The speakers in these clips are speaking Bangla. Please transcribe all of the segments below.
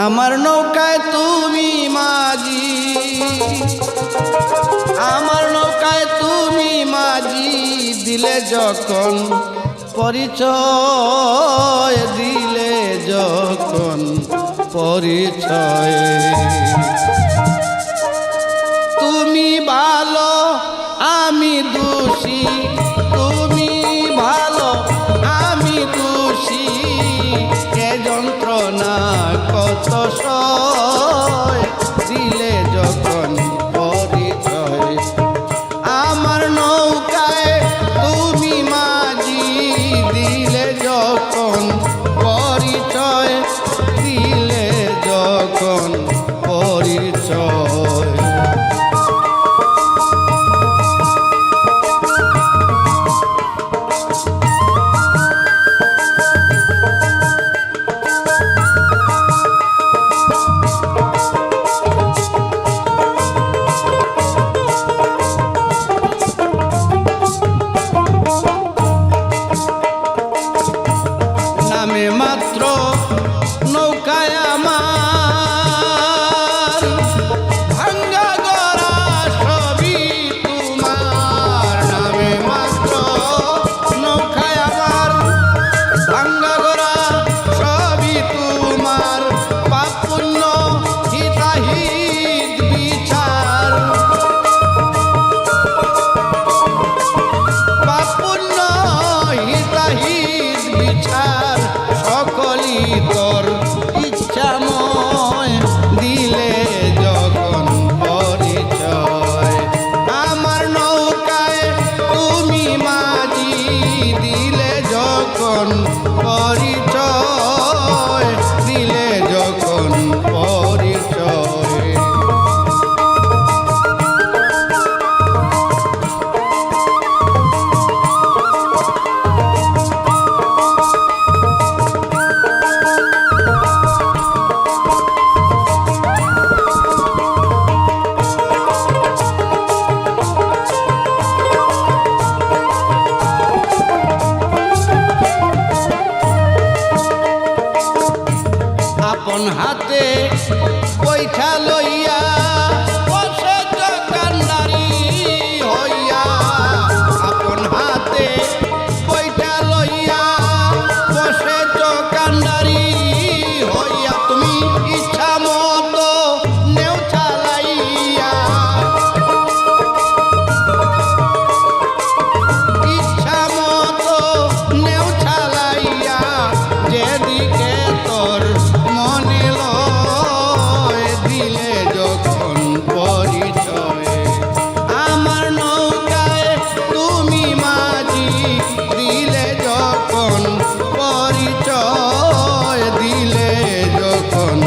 আমার নৌকায় তুমি মাঝি, আমার নৌকায় তুমি মাঝি, দিলে যখন পরিচয়, দিলে যখন পরিচয়। তুমি ভালো আমি দোষী, তুমি ভালো আমি দোষী, এ যন্ত্রণা কত সয়, দিলে যখন পরিচয়। আমার নৌকায় তুমি মাঝি, দিলে যখন পরিচয়, দিলে যখন পরিচয়। নামে মাত্র নৌকায় আমার, ভাঙ্গা গড়া সবই তোমার। নামে মাত্র নৌকায় আমার, ভাঙ্গা গড়া সবই তোমার। পাপ পুণ্য হিতাহিত বিচার, পাপ পুণ্য হিতাহিত বিচার, সকলই তোর ইচ্ছাময়, দিলে যখন পরিচয়। আমার নৌকায় তুমি মাঝি, দিলে যখন পরিচয়, দিলে যখন পরিচয়। আপন হাতে বৈঠা লইয়া বসে দোকানদারি হইয়া, আপন হাতে বৈঠা লইয়া বসে দোকানদারি হইয়া। তুমি ইচ্ছা মতো নেও চালাইয়া, ইচ্ছা মতো নেও চালাইয়া, যেদিকে তোর মনে লয়, দিলে যখন পরিচয়। আমার নৌকায় তুমি মাঝি, দিলে যখন পরিচয়, দিলে যখন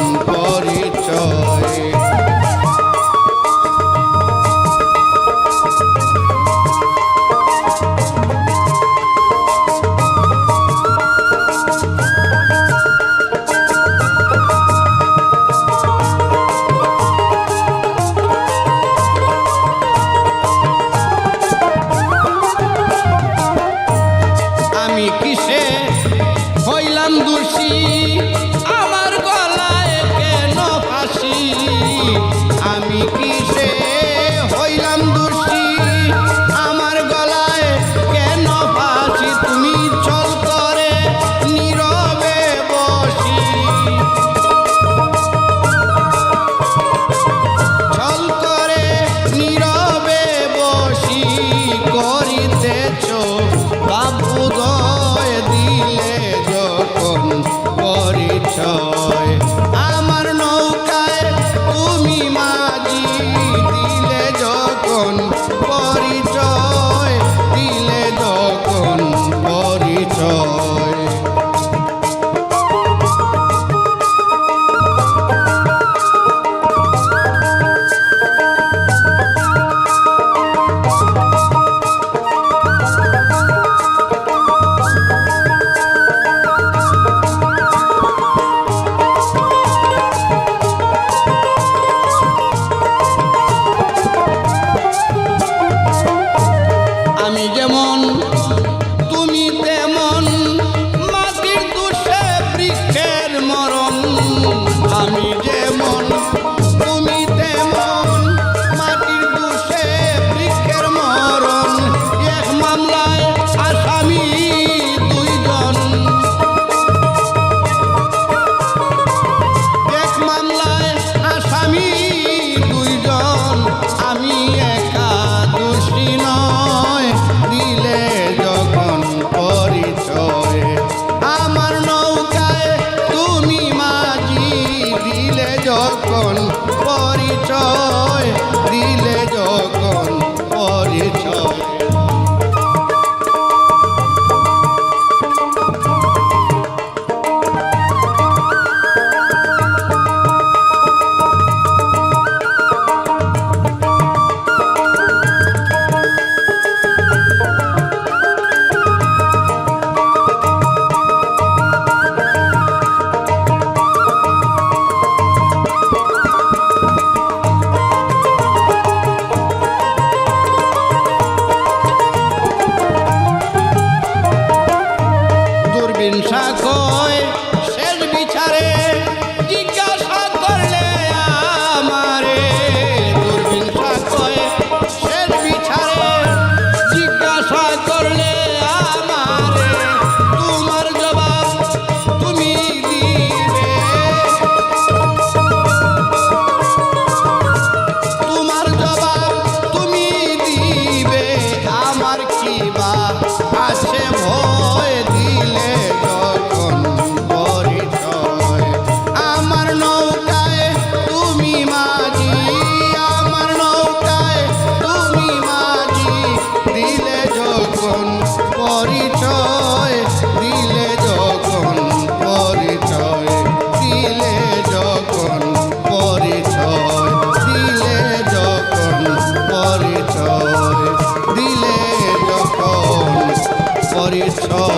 সব